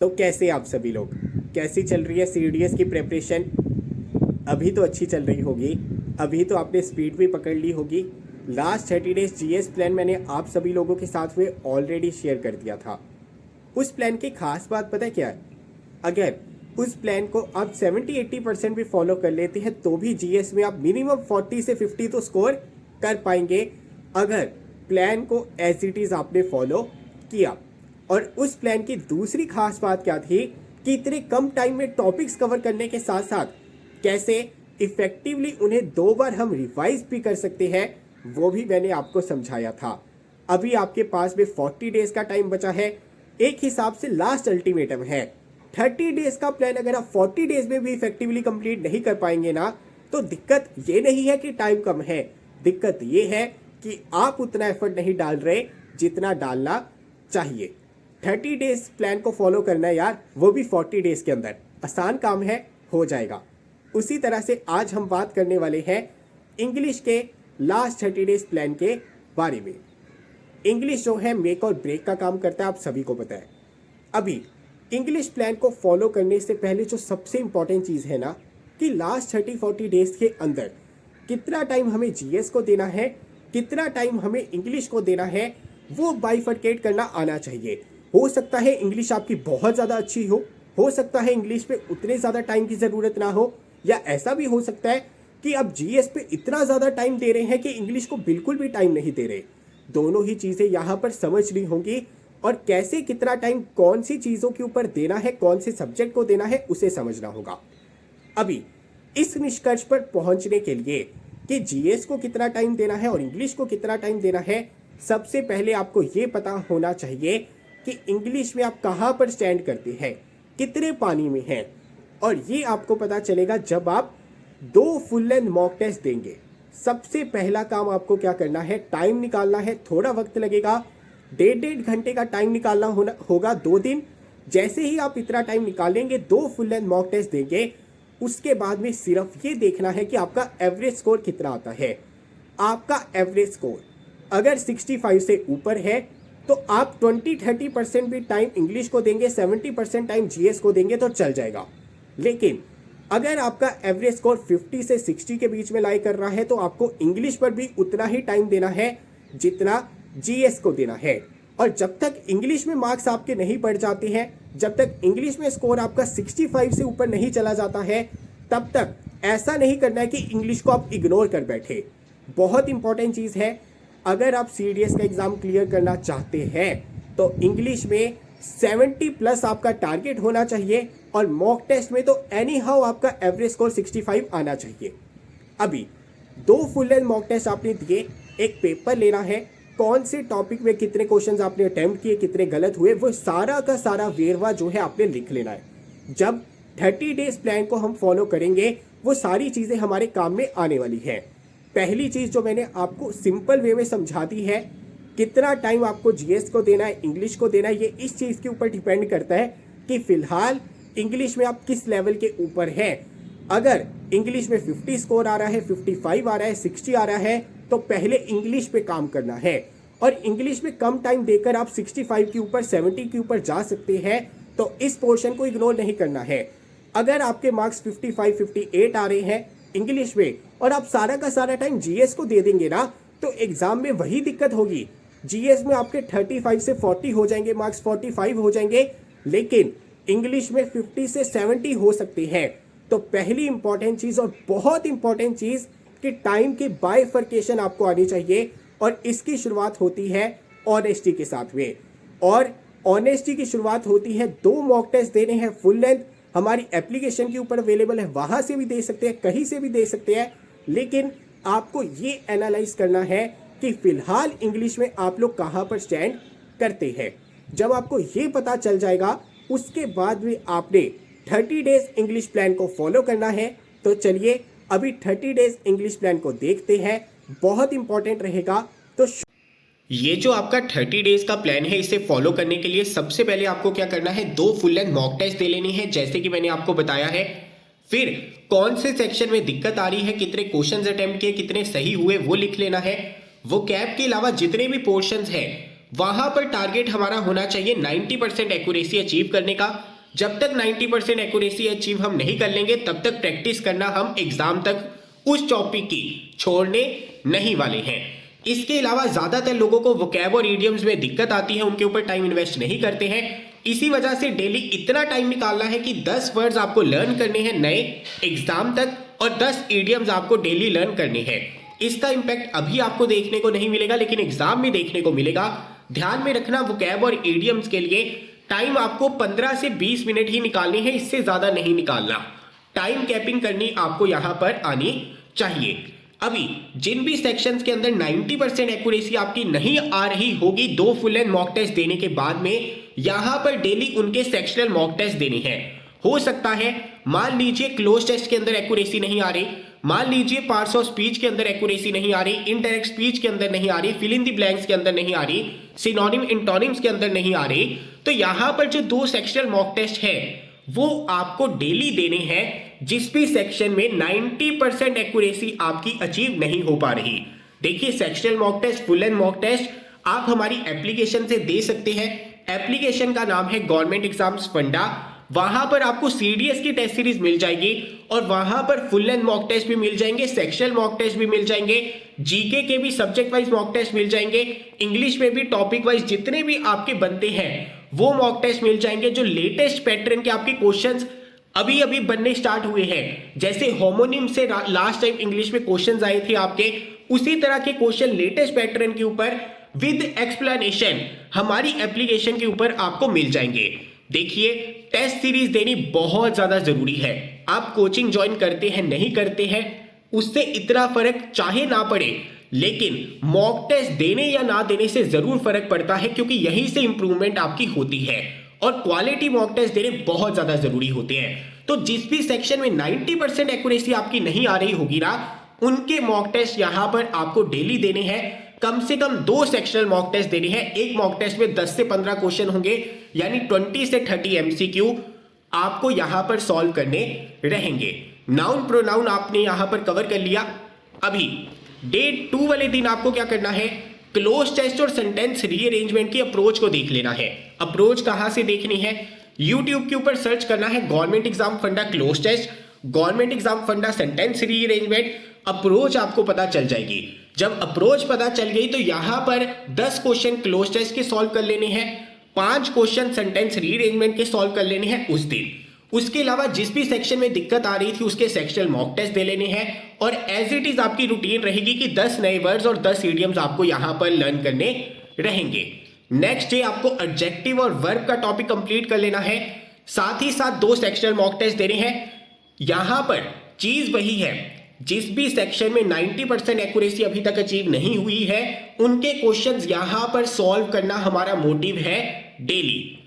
तो कैसे आप सभी लोग, कैसी चल रही है सीडीएस की प्रिपरेशन? अभी तो अच्छी चल रही होगी, अभी तो आपने स्पीड भी पकड़ ली होगी। लास्ट 30 डेज जीएस प्लान मैंने आप सभी लोगों के साथ में ऑलरेडी शेयर कर दिया था। उस प्लान की खास बात पता क्या है? अगर उस प्लान को आप 70-80% भी फॉलो कर लेते हैं तो भी जीएस में आप मिनिमम 40 से 50 तो स्कोर कर पाएंगे, अगर प्लान को एज इट इज़ आपने फॉलो किया। और उस प्लान की दूसरी खास बात क्या थी कि इतने कम टाइम में टॉपिक्स कवर करने के साथ साथ कैसे इफेक्टिवली उन्हें 2 बार हम रिवाइज भी कर सकते हैं, वो भी मैंने आपको समझाया था। अभी आपके पास में 40 डेज का टाइम बचा है, एक हिसाब से लास्ट अल्टीमेटम है। 30 डेज का प्लान अगर आप 40 डेज में भी इफेक्टिवली कंप्लीट नहीं कर पाएंगे ना, तो दिक्कत ये नहीं है कि टाइम कम है, दिक्कत ये है कि आप उतना एफर्ट नहीं डाल रहे जितना डालना चाहिए। 30 डेज प्लान को फॉलो करना है यार, वो भी 40 डेज के अंदर। आसान काम है, हो जाएगा। उसी तरह से आज हम बात करने वाले हैं इंग्लिश के लास्ट 30 डेज प्लान के बारे में। इंग्लिश जो है मेक और ब्रेक का काम करता है, आप सभी को पता है। अभी इंग्लिश प्लान को फॉलो करने से पहले जो सबसे इंपॉर्टेंट चीज़ है ना, कि लास्ट 30-40 डेज के अंदर कितना टाइम हमें जीएस को देना है, कितना टाइम हमें इंग्लिश को देना है, वो बाइफरकेट करना आना चाहिए। हो सकता है इंग्लिश आपकी बहुत ज़्यादा अच्छी हो सकता है इंग्लिश पे उतने ज़्यादा टाइम की ज़रूरत ना हो, या ऐसा भी हो सकता है कि आप जीएस पे इतना ज़्यादा टाइम दे रहे हैं कि इंग्लिश को बिल्कुल भी टाइम नहीं दे रहे। दोनों ही चीज़ें यहाँ पर समझनी होंगी, और कैसे कितना टाइम कौन सी चीज़ों के ऊपर देना है, कौन से सब्जेक्ट को देना है, उसे समझना होगा। अभी इस निष्कर्ष पर पहुंचने के लिए कि जीएस को कितना टाइम देना है और इंग्लिश को कितना टाइम देना है, सबसे पहले आपको ये पता होना चाहिए कि इंग्लिश में आप कहाँ पर स्टैंड करते हैं, कितने पानी में हैं। और ये आपको पता चलेगा जब आप 2 फुल लेंथ मॉक टेस्ट देंगे। सबसे पहला काम आपको क्या करना है, टाइम निकालना है। थोड़ा वक्त लगेगा, 1.5 घंटे का टाइम निकालना होगा 2 दिन। जैसे ही आप इतना टाइम निकालेंगे, 2 फुल लेंथ मॉक टेस्ट देंगे, उसके बाद में सिर्फ ये देखना है कि आपका एवरेज स्कोर कितना आता है। आपका एवरेज स्कोर अगर 65 से ऊपर है तो आप 20-30% भी टाइम इंग्लिश को देंगे, 70% टाइम जीएस को देंगे तो चल जाएगा। लेकिन अगर आपका एवरेज स्कोर 50 से 60 के बीच में लाई कर रहा है तो आपको इंग्लिश पर भी उतना ही टाइम देना है जितना जीएस को देना है। और जब तक इंग्लिश में मार्क्स आपके नहीं बढ़ जाते हैं, जब तक इंग्लिश में स्कोर आपका 65 से ऊपर नहीं चला जाता है, तब तक ऐसा नहीं करना है कि इंग्लिश को आप इग्नोर कर बैठे। बहुत इंपॉर्टेंट चीज़ है, अगर आप सीडीएस का एग्ज़ाम क्लियर करना चाहते हैं तो इंग्लिश में 70+ आपका टारगेट होना चाहिए, और मॉक टेस्ट में तो एनी हाउ आपका एवरेज स्कोर 65 आना चाहिए। अभी 2 फुल लेंथ मॉक टेस्ट आपने दिए, एक पेपर लेना है, कौन से टॉपिक में कितने क्वेश्चंस आपने अटेम्प्ट किए, कितने गलत हुए, वो सारा का सारा वेरवा जो है आपने लिख लेना है। जब 30 डेज प्लान को हम फॉलो करेंगे, वो सारी चीज़ें हमारे काम में आने वाली हैं। पहली चीज़ जो मैंने आपको सिंपल वे में समझा दी है, कितना टाइम आपको जीएस को देना है, इंग्लिश को देना है, ये इस चीज़ के ऊपर डिपेंड करता है कि फ़िलहाल इंग्लिश में आप किस लेवल के ऊपर हैं। अगर इंग्लिश में 50 स्कोर आ रहा है, 55 आ रहा है, 60 आ रहा है, तो पहले इंग्लिश पे काम करना है। और इंग्लिश में कम टाइम देकर आप 65 के ऊपर, 70 के ऊपर जा सकते हैं, तो इस पोर्शन को इग्नोर नहीं करना है। अगर आपके मार्क्स 55-58 आ रहे हैं इंग्लिश में और आप सारा का सारा टाइम जीएस को दे देंगे ना, तो एग्जाम में वही दिक्कत होगी। जीएस में आपके 35 से 40 हो जाएंगे मार्क्स, 45 हो जाएंगे, लेकिन इंग्लिश में 50 से 70 हो सकते हैं। तो पहली इंपॉर्टेंट चीज़ और बहुत इंपॉर्टेंट चीज़ कि टाइम की बाइफरकेशन आपको आनी चाहिए, और इसकी शुरुआत होती है ऑनेस्टी के साथ में। और ऑनेस्टी की शुरुआत होती है, 2 मॉक टेस्ट देने हैं फुल लेंथ, हमारी एप्लीकेशन के ऊपर अवेलेबल है, वहाँ से भी दे सकते हैं, कहीं से भी दे सकते हैं। लेकिन आपको ये एनालाइज करना है कि फ़िलहाल इंग्लिश में आप लोग कहाँ पर स्टैंड करते हैं। जब आपको ये पता चल जाएगा, उसके बाद भी आपने 30 डेज इंग्लिश प्लान को फॉलो करना है। तो चलिए अभी 30 डेज इंग्लिश प्लान को देखते हैं, बहुत इंपॉर्टेंट रहेगा। तो ये जो आपका 30 डेज का प्लान है, इसे फॉलो करने के लिए सबसे पहले आपको क्या करना है, 2 फुल लेंथ मॉक टेस्ट दे लेनी है, जैसे कि मैंने आपको बताया है। फिर कौन से सेक्शन में दिक्कत आ रही है, कितने क्वेश्चंस अटेम्प्ट किए, कितने सही हुए, वो लिख लेना है। वो कैप के अलावा जितने भी पोर्शंस हैं, वहां पर टारगेट हमारा होना चाहिए 90% एक्यूरेसी अचीव करने का। जब तक 90% एक्यूरेसी अचीव हम नहीं कर लेंगे तब तक प्रैक्टिस करना हम एग्जाम तक उस टॉपिक की छोड़ने नहीं वाले हैं। इसके अलावा ज्यादातर लोगों को वोकैब और इडियम्स में दिक्कत आती है, उनके ऊपर टाइम इन्वेस्ट नहीं करते हैं। इसी वजह से डेली इतना टाइम निकालना है कि 10 वर्ड्स आपको लर्न करने हैं नए एग्जाम तक और 10 इडियम्स आपको डेली लर्न करने हैं। इसका इंपैक्ट अभी आपको देखने को नहीं मिलेगा लेकिन एग्जाम में देखने को मिलेगा। ध्यान में रखना, वोकैब और इडियम्स के लिए टाइम आपको 15 से 20 मिनट ही निकालनी है, इससे ज्यादा नहीं निकालना। टाइम कैपिंग करनी आपको यहां पर आनी चाहिए। अभी जिन भी सेक्शंस के अंदर 90% एक्यूरेसी आपकी नहीं आ रही होगी 2 फुल एंड मॉक टेस्ट देने के बाद में, यहां पर डेली उनके सेक्शनल मॉक टेस्ट देने हैं। हो सकता है मान लीजिए क्लोज टेस्ट के अंदर एक्यूरेसी नहीं आ रही, मान लीजिए पार्ट्स ऑफ स्पीच के अंदर एक्यूरेसी नहीं आ रही, इनडायरेक्ट स्पीच के अंदर नहीं आ रही, फिल इन द ब्लैंक्स के अंदर नहीं आ रही, सिनोनिम इंटोनिम्स के अंदर नहीं आ रही, तो यहां पर जो 2 सेक्शनल मॉक टेस्ट है वो आपको डेली देने हैं जिस भी सेक्शन में 90% एक्यूरेसी आपकी अचीव नहीं हो पा रही। देखिए sectional mock test, full and mock test आप हमारी एप्लीकेशन से दे सकते हैं। एप्लीकेशन का नाम है गवर्नमेंट एग्जाम्स फंडा। वहां पर आपको सीडीएस की टेस्ट सीरीज मिल जाएगी और वहां पर फुल एंड मॉक टेस्ट भी मिल जाएंगे, सेक्शनल मॉक टेस्ट भी मिल जाएंगे, जीके के भी सब्जेक्ट वाइज मॉक टेस्ट मिल जाएंगे, इंग्लिश में भी टॉपिक वाइज जितने भी आपके बनते हैं वो मॉक टेस्ट मिल जाएंगे। जो लेटेस्ट पैटर्न के आपके क्वेश्चंस अभी अभी बनने स्टार्ट हुए हैं, जैसे होमोनिम से लास्ट टाइम इंग्लिश में क्वेश्चंस आए थे आपके, उसी तरह के क्वेश्चन लेटेस्ट पैटर्न के ऊपर विद एक्सप्लेनेशन हमारी एप्लीकेशन के ऊपर आपको मिल जाएंगे। देखिए टेस्ट सीरीज देनी बहुत ज्यादा जरूरी है। आप कोचिंग ज्वाइन करते हैं नहीं करते हैं उससे इतना फर्क चाहे ना पड़े, लेकिन मॉक टेस्ट देने या ना देने से जरूर फर्क पड़ता है, क्योंकि यहीं से इंप्रूवमेंट आपकी होती है और क्वालिटी मॉक टेस्ट देने बहुत ज्यादा जरूरी होते हैं। तो जिस भी सेक्शन में 90% एक्यूरेसी आपकी नहीं आ रही होगी ना, उनके मॉक टेस्ट यहां पर आपको डेली देने हैं। कम से कम 2 सेक्शनल मॉक टेस्ट देने हैं। एक मॉक टेस्ट में 10 से 15 क्वेश्चन होंगे, यानी 20 से 30 एमसीक्यू आपको यहां पर सॉल्व करने रहेंगे। नाउन प्रोनाउन आपने यहां पर कवर कर लिया। अभी डे 2 वाले दिन आपको क्या करना है, क्लोज टेस्ट और सेंटेंस रीअरेंजमेंट की अप्रोच को देख लेना है। अप्रोच कहां से देखनी है, यूट्यूब के ऊपर सर्च करना है गवर्नमेंट एग्जाम फंडा क्लोज टेस्ट, गवर्नमेंट एग्जाम फंडा सेंटेंस रीअरेंजमेंट, अप्रोच आपको पता चल जाएगी। जब अप्रोच पता चल गई तो यहां पर 10 क्वेश्चन क्लोज टेस्ट के सॉल्व कर लेने हैं, 5 क्वेश्चन सेंटेंस रीअरेंजमेंट के सॉल्व कर लेने हैं उस दिन। उसके अलावा जिस भी सेक्शन में दिक्कत आ रही थी उसके सेक्शनल मॉक टेस्ट दे लेने हैं और एज इट इज आपकी रूटीन रहेगी कि 10 नए वर्ड्स और 10 इडियम्स आपको यहां पर लर्न करने रहेंगे। नेक्स्ट डे आपको एडजेक्टिव और वर्ब का टॉपिक कंप्लीट कर लेना है, साथ ही साथ 2 सेक्शनल मॉक टेस्ट देने हैं। यहां पर चीज वही है, जिस भी सेक्शन में 90% एक्यूरेसी अभी तक अचीव नहीं हुई है उनके क्वेश्चंस यहां पर सॉल्व करना हमारा मोटिव है डेली।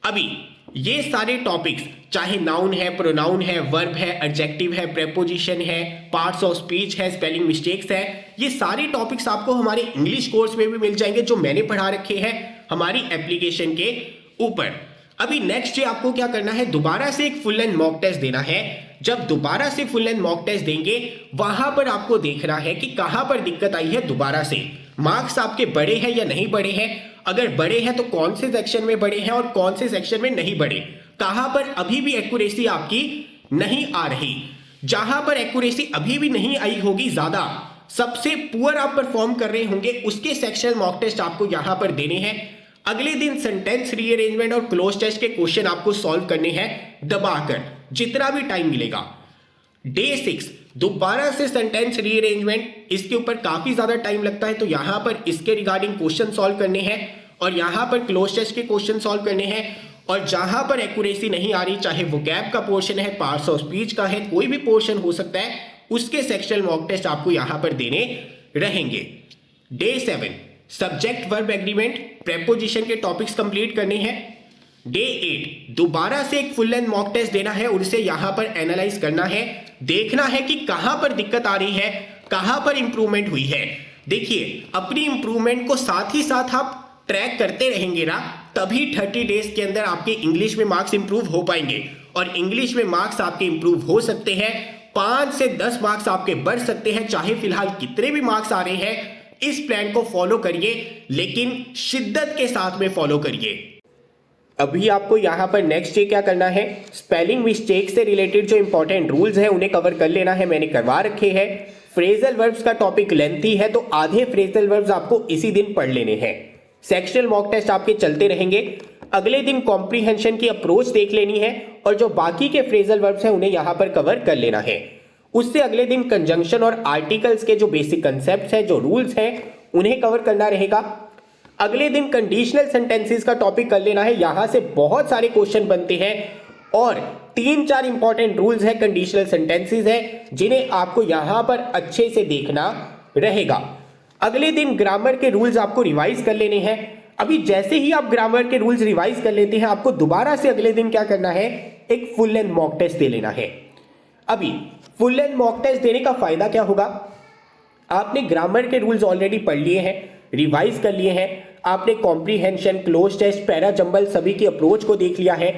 अभी ये सारे टॉपिक्स चाहे नाउन है, प्रोनाउन है, वर्ब है, एडजेक्टिव है, प्रेपोजिशन है, पार्ट्स ऑफ स्पीच है, स्पेलिंग मिस्टेक्स है, ये सारे टॉपिक्स आपको हमारे इंग्लिश कोर्स में भी मिल जाएंगे जो मैंने पढ़ा रखे हैं हमारी एप्लीकेशन के ऊपर। अभी नेक्स्ट डे आपको क्या करना है, दोबारा से एक फुल एंड मॉक टेस्ट देना है। जब दोबारा से फुल एंड मॉक टेस्ट देंगे वहां पर आपको देखना है कि कहां पर दिक्कत आई है। दोबारा से मार्क्स आपके बड़े हैं या नहीं बड़े हैं, अगर बड़े हैं तो कौन से सेक्शन में बड़े हैं और कौन से सेक्शन में नहीं बड़े, कहां पर अभी भी एक्यूरेसी आपकी नहीं आ रही। जहां पर एक्यूरेसी अभी भी नहीं आई होगी ज्यादा, सबसे पुअर आप परफॉर्म कर रहे होंगे, उसके सेक्शनल मॉक टेस्ट आपको यहां पर देने हैं। अगले दिन सेंटेंस रीअरेंजमेंट और क्लोज टेस्ट के क्वेश्चन आपको सॉल्व करने हैं दबाकर, जितना भी टाइम मिलेगा। डे 6 दोबारा से सेंटेंस रीअरेंजमेंट, इसके ऊपर काफी ज्यादा टाइम लगता है तो यहां पर इसके रिगार्डिंग क्वेश्चन सॉल्व करने हैं और यहां पर क्लोज टेस्ट के क्वेश्चन सॉल्व करने हैं। और जहां पर एक्यूरेसी नहीं आ रही, चाहे वो गैप का पोर्शन है, पार्ट्स ऑफ स्पीच का है, कोई भी पोर्शन हो सकता है, उसके सेक्शनल मॉक टेस्ट आपको यहां पर देने रहेंगे। Day 7 subject verb agreement preposition के टॉपिक्स कंप्लीट करने हैं। डे 8 दोबारा से एक फुल एंड मॉक टेस्ट देना है और उसे यहां पर एनालाइज करना है, देखना है कि कहां पर दिक्कत आ रही है, कहां पर इंप्रूवमेंट हुई है। देखिए अपनी इंप्रूवमेंट को साथ ही साथ आप ट्रैक करते रहेंगे ना, तभी 30 डेज के अंदर आपके इंग्लिश में मार्क्स इंप्रूव हो पाएंगे। और इंग्लिश में मार्क्स आपके इंप्रूव हो सकते हैं, 5 से 10 मार्क्स आपके बढ़ सकते हैं, चाहे फिलहाल कितने भी मार्क्स आ रहे हैं। इस प्लान को फॉलो करिए, लेकिन शिद्दत के साथ में फॉलो करिए। अभी आपको यहाँ पर नेक्स्ट ये क्या करना है, स्पेलिंग मिस्टेक से रिलेटेड जो इंपॉर्टेंट रूल्स हैं उन्हें कवर कर लेना है, मैंने करवा रखे हैं। फ्रेजल वर्ब्स का टॉपिक लेंथी है तो आधे फ्रेजल वर्ब्स आपको इसी दिन पढ़ लेने हैं। सेक्शनल मॉक टेस्ट आपके चलते रहेंगे। अगले दिन कॉम्प्रीहेंशन की अप्रोच देख लेनी है और जो बाकी के फ्रेजल वर्ब्स हैं उन्हें यहाँ पर कवर कर लेना है। उससे अगले दिन कंजंक्शन और आर्टिकल्स के जो बेसिक कंसेप्ट हैं, जो रूल्स हैं, उन्हें कवर करना रहेगा। अगले दिन कंडीशनल सेंटेंसेस का टॉपिक कर लेना है। यहां से बहुत सारे क्वेश्चन बनते हैं और 3-4 इंपॉर्टेंट रूल्स हैं, कंडीशनल सेंटेंसेस हैं, जिन्हें आपको यहां पर अच्छे से देखना रहेगा। अगले दिन ग्रामर के रूल्स आपको रिवाइज कर लेने हैं। अभी जैसे ही आप ग्रामर के रूल्स रिवाइज कर लेते हैं, आपको दोबारा से अगले दिन क्या करना है, एक फुल लेंथ मॉक टेस्ट दे लेना है। अभी फुल लेंथ मॉक टेस्ट देने का फायदा क्या होगा, आपने ग्रामर के रूल्स ऑलरेडी पढ़ लिए हैं, रिवाइज कर लिए हैं, आपने comprehension, cloze test, para jumble सभी की अप्रोच को देख लिया है,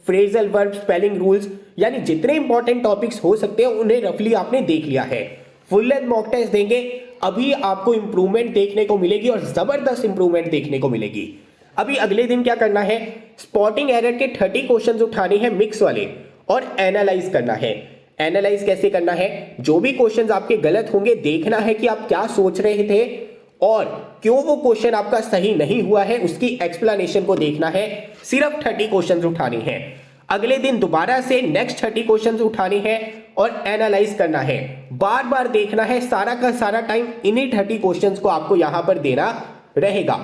फ्रेजल वर्ब, स्पेलिंग रूल्स, यानी जितने इंपॉर्टेंट टॉपिक्स हो सकते हैं उन्हें रफली आपने देख लिया है। फुल लेंथ मॉक टेस्ट देंगे, अभी आपको इंप्रूवमेंट देखने को मिलेगी और जबरदस्त इंप्रूवमेंट देखने को मिलेगी। अभी अगले दिन क्या करना है, स्पॉटिंग एरर के 30 क्वेश्चन उठाने हैं मिक्स वाले और एनालाइज करना है। एनालाइज कैसे करना है, जो भी क्वेश्चंस आपके गलत होंगे देखना है कि आप क्या सोच रहे थे और क्यों वो क्वेश्चन आपका सही नहीं हुआ है, उसकी एक्सप्लेनेशन को देखना है। सिर्फ 30 क्वेश्चंस उठाने हैं। अगले दिन दोबारा से नेक्स्ट 30 क्वेश्चंस उठाने हैं और एनालाइज करना है, बार बार देखना है। सारा का सारा टाइम इन्हीं 30 क्वेश्चंस को आपको यहां पर देना रहेगा।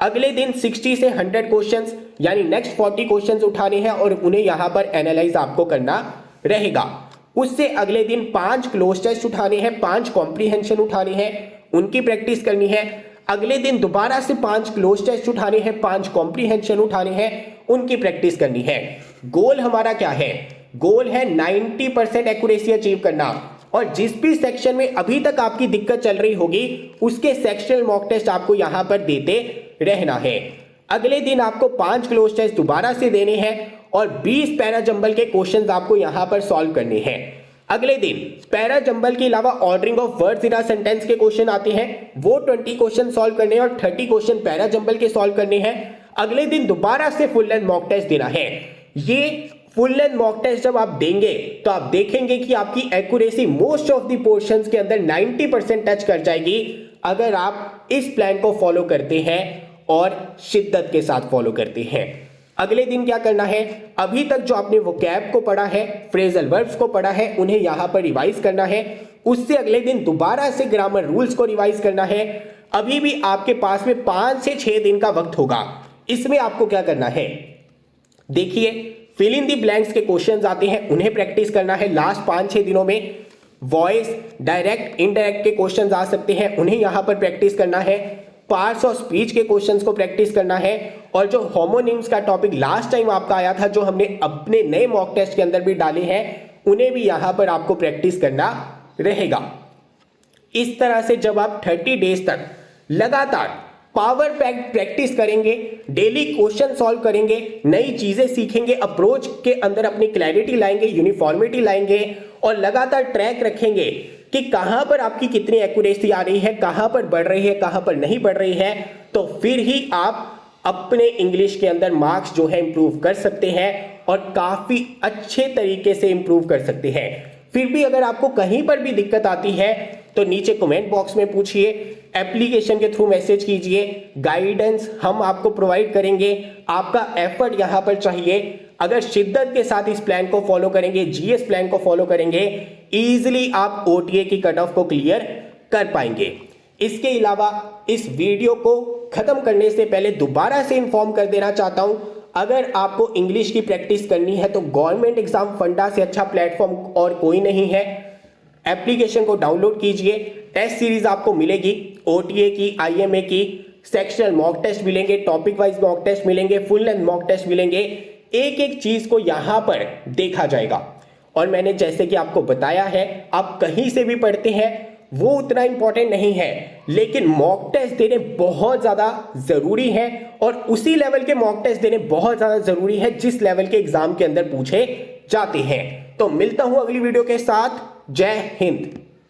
अगले दिन 60 से 100 क्वेश्चंस यानी नेक्स्ट 40 क्वेश्चंस उठाने हैं और उन्हें यहां पर एनालाइज आपको करना रहेगा। उससे अगले दिन 5 क्लोज टेस्ट उठाने हैं, 5 कॉम्प्रीहेंशन उठाने हैं, उनकी प्रैक्टिस करनी है। अगले दिन दोबारा से 5 क्लोज टेस्ट उठाने हैं, 5 कॉम्प्रीहेंशन उठाने हैं, उनकी प्रैक्टिस करनी है। गोल हमारा क्या है, गोल है 90% एक्यूरेसी अचीव करना। और जिस भी सेक्शन में अभी तक आपकी दिक्कत चल रही होगी उसके सेक्शनल मॉक टेस्ट आपको यहां पर देते रहना है। अगले दिन आपको 5 क्लोज टेस्ट दोबारा से देने हैं और 20 पैरा जंबल के क्वेश्चंस आपको यहां पर सॉल्व करने हैं। अगले दिन पैरा जंबल के अलावा ordering of words in a sentence के क्वेश्चन आते हैं, वो 20 क्वेश्चन सॉल्व करने हैं और 30 क्वेश्चन पैरा जंबल के सॉल्व करने हैं। अगले दिन दोबारा से फुल लेंथ मॉक टेस्ट देना है। ये फुल लेंथ मॉक टेस्ट जब आप देंगे तो आप देखेंगे कि आपकी accuracy most of the portions के अंदर 90% टच कर जाएगी, अगर आप इस प्लान को फॉलो करते हैं और शिद्दत के साथ फॉलो करते हैं। अगले दिन क्या करना है, अभी तक जो आपने वोकैब को पढ़ा है, फ्रेजल वर्ब्स को पढ़ा है, उन्हें यहां पर रिवाइज करना है। उससे अगले दिन दोबारा से ग्रामर रूल्स को रिवाइज करना है। अभी भी आपके पास में 5 से 6 दिन का वक्त होगा। इसमें आपको क्या करना है, देखिए फिल इन दी ब्लैंक्स के क्वेश्चंस आते हैं, उन्हें प्रैक्टिस करना है। लास्ट 5-6 दिनों में वॉइस, डायरेक्ट, इनडायरेक्ट के क्वेश्चंस आ सकते हैं, उन्हें यहां पर प्रैक्टिस करना है। पार्ट्स ऑफ स्पीच के क्वेश्चंस को प्रैक्टिस करना है। और जो होमोनिम्स का टॉपिक लास्ट टाइम आपका आया था, जो हमने अपने नए मॉक टेस्ट के अंदर भी डाले हैं, उन्हें भी यहां पर आपको प्रैक्टिस करना रहेगा। इस तरह से जब आप 30 डेज तक लगातार पावर पैक्ड प्रैक्टिस करेंगे, डेली क्वेश्चन सॉल्व करेंगे, नई चीजें सीखेंगे, अप्रोच के अंदर अपनी क्लैरिटी लाएंगे, यूनिफॉर्मिटी लाएंगे और लगातार ट्रैक रखेंगे कि कहां पर आपकी कितनी एक्यूरेसी आ रही है, कहां पर बढ़ रही है, कहां पर नहीं बढ़ रही है, तो फिर ही आप अपने इंग्लिश के अंदर मार्क्स जो है इंप्रूव कर सकते हैं और काफी अच्छे तरीके से इंप्रूव कर सकते हैं। फिर भी अगर आपको कहीं पर भी दिक्कत आती है तो नीचे कमेंट बॉक्स में पूछिए, एप्लीकेशन के थ्रू मैसेज कीजिए, गाइडेंस हम आपको प्रोवाइड करेंगे। आपका एफर्ट यहां पर चाहिए। अगर शिद्दत के साथ इस प्लान को फॉलो करेंगे, जीएस प्लान को फॉलो करेंगे, इजीली आप ओटीए की कट ऑफ को क्लियर कर पाएंगे। इसके अलावा इस वीडियो को खत्म करने से पहले दोबारा से इंफॉर्म कर देना चाहता हूं, अगर आपको इंग्लिश की प्रैक्टिस करनी है तो गवर्नमेंट एग्जाम फंडा से अच्छा प्लेटफॉर्म और कोई नहीं है। एप्लीकेशन को डाउनलोड कीजिए, टेस्ट सीरीज आपको मिलेगी, ओटीए की, आईएमए की, सेक्शनल मॉक टेस्ट मिलेंगे, टॉपिक वाइज मॉक टेस्ट मिलेंगे, फुल लेंथ मॉक टेस्ट मिलेंगे। एक एक चीज को यहां पर देखा जाएगा। और मैंने जैसे कि आपको बताया है, आप कहीं से भी पढ़ते हैं वो उतना इंपॉर्टेंट नहीं है, लेकिन मॉक टेस्ट देने बहुत ज्यादा जरूरी है और उसी लेवल के मॉक टेस्ट देने बहुत ज्यादा जरूरी है जिस लेवल के एग्जाम के अंदर पूछे जाते हैं। तो मिलता हूं अगली वीडियो के साथ। जय हिंद।